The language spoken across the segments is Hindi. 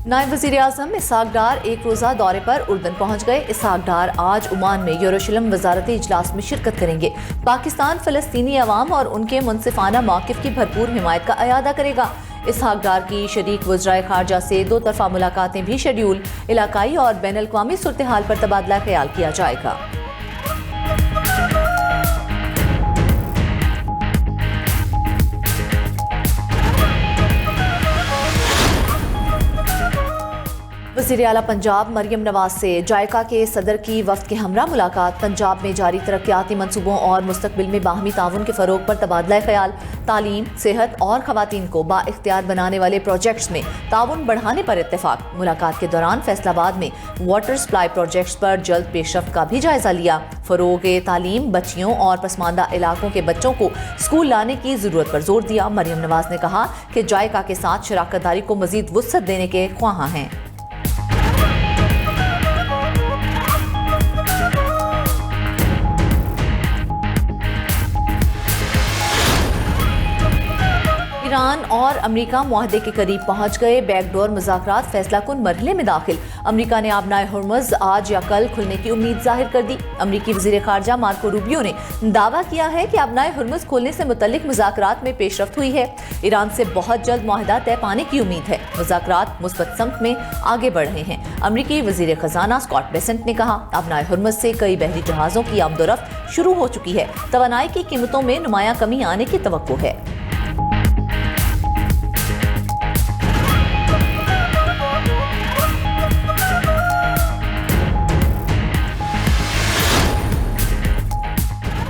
नायब वज़ीर आज़म इसहाक डार एक रोज़ा दौरे पर उर्दन पहुँच गए। इसहाक डार आज ओमान में यरूशलेम वजारती इजलास में शिरकत करेंगे। पाकिस्तान फ़लस्तीनी अवाम और उनके मुनसिफाना मौक़िफ़ की भरपूर हिमायत का अयादा करेगा। इसहाक डार की शरीक वज़राए ख़ारजा से दो तरफ़ा मुलाकातें भी शेड्यूल। इलाकाई और बैन अल-अक़वामी सूरत हाल पर तबादला ख्याल किया जाएगा। वज़ीर आला पंजाब मरियम नवाज से जायका के सदर की वफ़द के हमरा मुलाकात। पंजाब में जारी तरक्याती मनसूबों और मुस्तक़बिल में बाहमी ताउन के फ़रोग़ पर तबादला ख्याल। तालीम, सेहत और ख़वातीन को बाइख्तियार बनाने वाले प्रोजेक्ट्स में ताउन बढ़ाने पर इत्तेफाक। मुलाकात के दौरान फैसलाबाद में वाटर सप्लाई प्रोजेक्ट्स पर जल्द पेशरफ्त का भी जायज़ा लिया। फ़रोग़ तालीम, बच्चियों और पसमानदा इलाकों के बच्चों को स्कूल लाने की ज़रूरत पर जोर दिया। मरियम नवाज ने कहा कि जायका के साथ शराकत दारी को मज़ीद वुसअत देने के ख्वाहां हैं। ईरान और अमरीका मुआहदे के करीब पहुंच गए। बैकडोर मुज़ाकरात फैसला कुन मरहले में दाखिल। अमरीका ने आबनाए हुर्मुज़ आज या कल खुलने की उम्मीद जाहिर कर दी। अमरीकी वज़ीर ख़ारजा मार्को रूबियो ने दावा किया है कि आबनाए हुर्मुज़ खोलने से मुतल्लिक मुज़ाकरात में पेशरफ्त हुई है। ईरान से बहुत जल्द मुआहदा तय पाने की उम्मीद है। मुज़ाकरात मुस्बत समत में आगे बढ़ रहे हैं। अमरीकी वज़ीर ख़जाना स्कॉट बेसेंट ने कहा, आबनाए हुर्मुज़ से कई बहरी जहाज़ों की आमदोरफ्त शुरू हो चुकी है। तवानाई की कीमतों में नुमायां कमी आने की तवक्को है।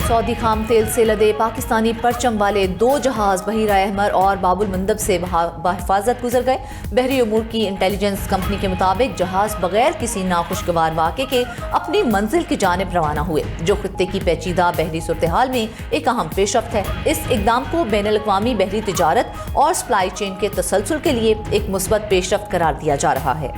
सऊदी खाम तेल से लदे पाकिस्तानी परचम वाले दो जहाज बहीरा अहमर और बाबुल मंदब से बहिफाजत गुजर गए। बहरी उमूर की इंटेलिजेंस कंपनी के मुताबिक जहाज बगैर किसी नाखुशगवार वाक़े के अपनी मंजिल की जानिब रवाना हुए, जो खित्ते की पेचीदा बहरी सूरत हाल में एक अहम पेशरफ्त है। इस इक़दाम को बैन अल-अक़वामी बहरी तिजारत और सप्लाई चेन के तसलसल के लिए एक मुस्बत पेशरफ्त करार दिया जा रहा है।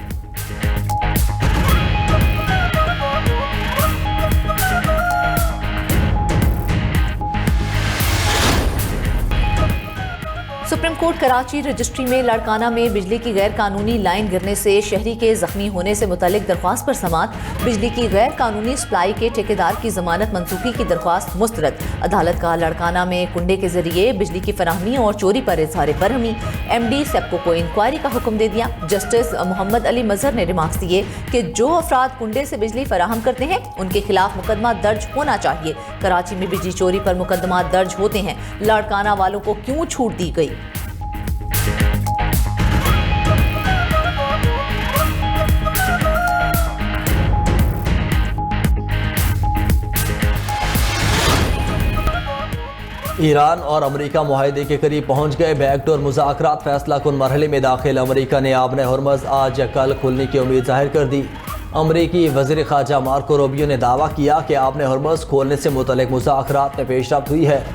सुप्रीम कोर्ट कराची रजिस्ट्री में लड़काना में बिजली की गैर कानूनी लाइन गिरने से शहरी के जख्मी होने से मुतल्लिक दरख्वास्त पर समाअत। बिजली की गैर कानूनी सप्लाई के ठेकेदार की जमानत मंसूखी की दरख्वास्त मुस्तरद। अदालत का लड़काना में कुंडे के जरिए बिजली की फराहमी और चोरी पर इजहार बरहमी। MD सेप्को को इंक्वायरी का हुक्म दे दिया। जस्टिस मोहम्मद अली मजहर ने रिमार्क्स दिए कि जो अफराद कुंडे से बिजली फराहम करते हैं उनके खिलाफ मुकदमा दर्ज होना चाहिए। कराची में बिजली चोरी पर मुकदमा दर्ज होते हैं, लड़काना वालों को क्यों छूट दी गई? ईरान और अमरीका मुआहदे के करीब पहुंच गए। बैकडोर मुज़ाकरात फैसला कुन मरहले में दाखिल। अमरीका ने आबने हुर्मुज़ आज या कल खुलने की उम्मीद जाहिर कर दी। अमरीकी वज़ीर ख़ारजा मार्को रूबियो ने दावा किया कि आबने हुर्मुज़ खोलने से मुतल्लिक मुज़ाकरात में पेशरफ्त हुई है।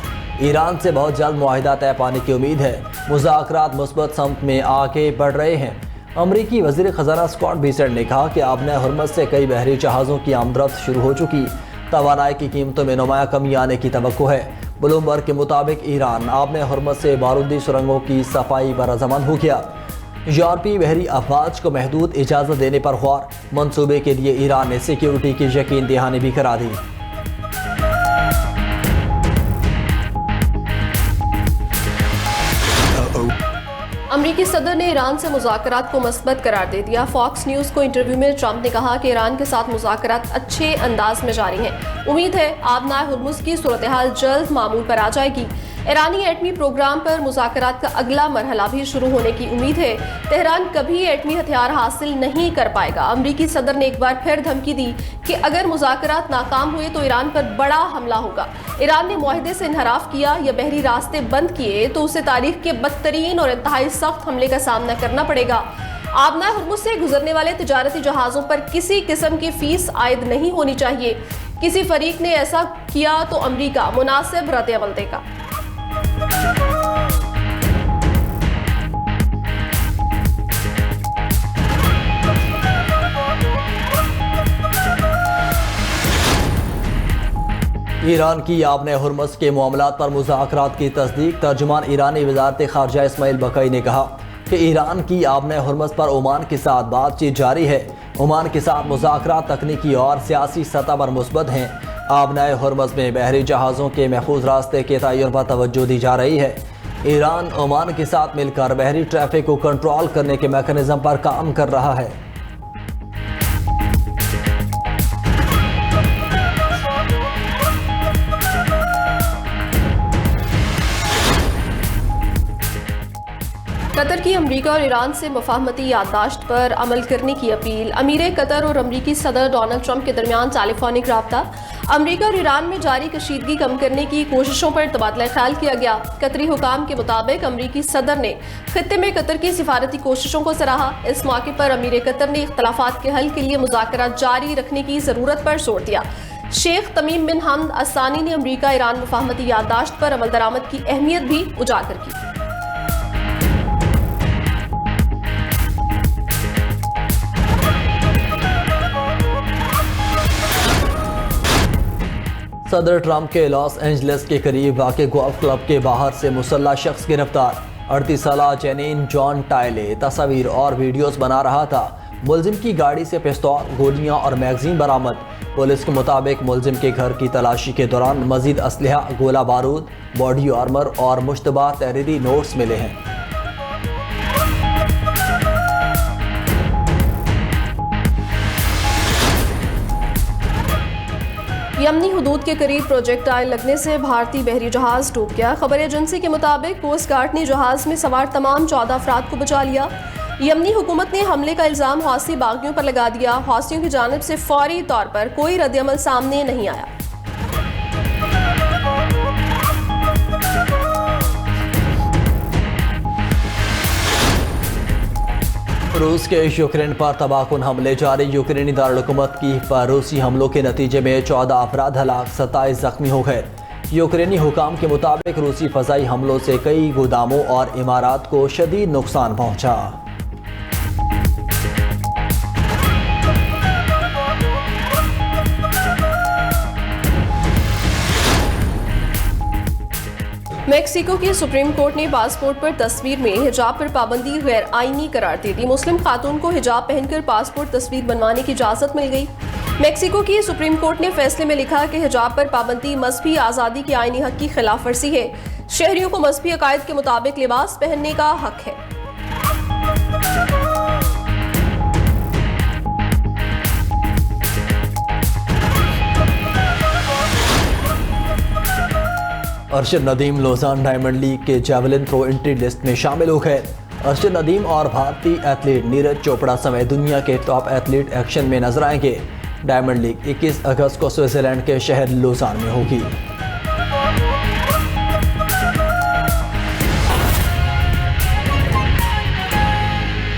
ईरान से बहुत जल्द मुआहदा तय पाने की उम्मीद है। मुज़ाकरात मुस्बत समत में आगे बढ़ रहे हैं। अमरीकी वज़ीर ख़जाना स्कॉट बेसेंट ने कहा कि आबने हुर्मुज़ से कई बहरी जहाज़ों की आमदरफ्त शुरू हो चुकी। तवानाई की कीमतों में नुमायां कमी आने की तवक्को है। ब्लूमबर्ग के मुताबिक ईरान आबने हुर्मुज़ से बारूदी सुरंगों की सफाई पर अज़मन हो गया। यूरोपीय बहरी अफवाज को महदूद इजाज़त देने पर गौर। मनसूबे के लिए ईरान ने सिक्योरिटी की यकीन दहानी भी करा दी। अमरीकी सदर ने ईरान से मुज़ाकरात को मस्बत करार दे दिया। फॉक्स न्यूज़ को इंटरव्यू में ट्रंप ने कहा कि ईरान के साथ मुज़ाकरात अच्छे अंदाज में जारी हैं। उम्मीद है आबनाए हुर्मुज़ की सूरत हाल जल्द मामूल पर आ जाएगी। ईरानी एटमी प्रोग्राम पर मुज़ाकरात का अगला मरहला भी शुरू होने की उम्मीद है। तेहरान कभी एटमी हथियार हासिल नहीं कर पाएगा। अमरीकी सदर ने एक बार फिर धमकी दी कि अगर मुज़ाकरात नाकाम हुए तो ईरान पर बड़ा हमला होगा। ईरान ने मुआहदे से इनहराफ किया या बहरी रास्ते बंद किए तो उसे तारीख के बदतरीन और इंतहाई सख्त हमले का सामना करना पड़ेगा। आबनाए हुर्मुज़ से गुजरने वाले तिजारती जहाज़ों पर किसी किस्म की फीस आयद नहीं होनी चाहिए। किसी फरीक ने ऐसा किया तो अमरीका मुनासिब रद्द-ए-अमल देगा। ईरान की आबने हुर्मुज़ के मामलात पर मुज़ाकरात की तस्दीक। तर्जुमान ईरानी वज़ारत ख़ारजा इस्माइल बक़ई ने कहा कि ईरान की आबने हुर्मुज़ पर ओमान के साथ बातचीत जारी है। ओमान के साथ मुज़ाकरात तकनीकी और सियासी सतह पर मुस्बत हैं। आबने हुर्मुज़ में बहरी जहाज़ों के महफूज रास्ते के तयन पर तवज्जो दी जा रही है। ईरान ओमान के साथ मिलकर बहरी ट्रैफिक को कंट्रोल करने के मैकेनिज्म पर काम कर रहा है। कतर की अमेरिका और ईरान से मुफाहमती याददाश्त पर अमल करने की अपील। अमीर कतर और अमेरिकी सदर डोनाल्ड ट्रंप के दरमियान टेलीफोनिक रब्ता। अमेरिका और ईरान में जारी कशीदगी कम करने की कोशिशों पर तबादला ख्याल किया गया। कतरी हुकाम के मुताबिक अमेरिकी सदर ने खित्ते में कतर की सिफारती कोशिशों को सराहा। इस मौके पर अमीर कतर ने इख्तलाफात के हल के लिए मुज़ाकरात जारी रखने की ज़रूरत पर जोर दिया। शेख तमीम बिन हमद असानी ने अमेरिका ईरान मुफाहमती याददाश्त पर अमल दरामद की अहमियत भी उजागर की। सदर ट्रंप के लॉस एंजलिस के करीब वाक़े गोल्फ क्लब के बाहर से मुसल्लह शख्स गिरफ्तार। 38 साला जेनिन जॉन टायले तस्वीर और वीडियोस बना रहा था। मुलजिम की गाड़ी से पिस्तौल, गोलियां और मैगजीन बरामद। पुलिस के मुताबिक मुलजिम के घर की तलाशी के दौरान मजीद असलहा, गोला बारूद, बॉडी आर्मर और मुश्तबा तहरीरी नोट्स मिले हैं। यमनी हुदूद के करीब प्रोजेक्टाइल लगने से भारतीय बहरी जहाज डूब गया। खबर एजेंसी के मुताबिक कोस्ट गार्ड ने जहाज में सवार तमाम 14 अफराद को बचा लिया। यमनी हुकूमत ने हमले का इल्जाम हौसी बागियों पर लगा दिया। हौसियों की जानिब से फौरी तौर पर कोई रद्दअमल सामने नहीं आया। रूस के यूक्रेन पर तबाहकुन हमले जारी। यूक्रेनी दारुल-हुकूमत की पर रूसी हमलों के नतीजे में 14 अफराद हलाक, 27 जख्मी हो गए। यूक्रेनी हुकाम के मुताबिक रूसी फ़ज़ाई हमलों से कई गोदामों और इमारात को शदीद नुकसान पहुंचा। मेक्सिको की सुप्रीम कोर्ट ने पासपोर्ट पर तस्वीर में हिजाब पर पाबंदी गैर आईनी करार दे दी। मुस्लिम खातून को हिजाब पहनकर पासपोर्ट तस्वीर बनवाने की इजाजत मिल गई। मेक्सिको की सुप्रीम कोर्ट ने फैसले में लिखा कि हिजाब पर पाबंदी मजहबी आज़ादी के आईनी हक की खिलाफ वर्जी है। शहरियों को मजहबी अकायद के मुताबिक लिबास पहनने का हक है। Arshad Nadeem Lausanne diamond league के जेवलिन थ्रो एंट्री लिस्ट में शामिल हो गए। अर्शद नदीम और भारतीय एथलीट नीरज चोपड़ा समेत दुनिया के टॉप एथलीट एक्शन में नजर आएंगे। डायमंड लीग 21 अगस्त को स्विट्जरलैंड के शहर लोज़ान में होगी।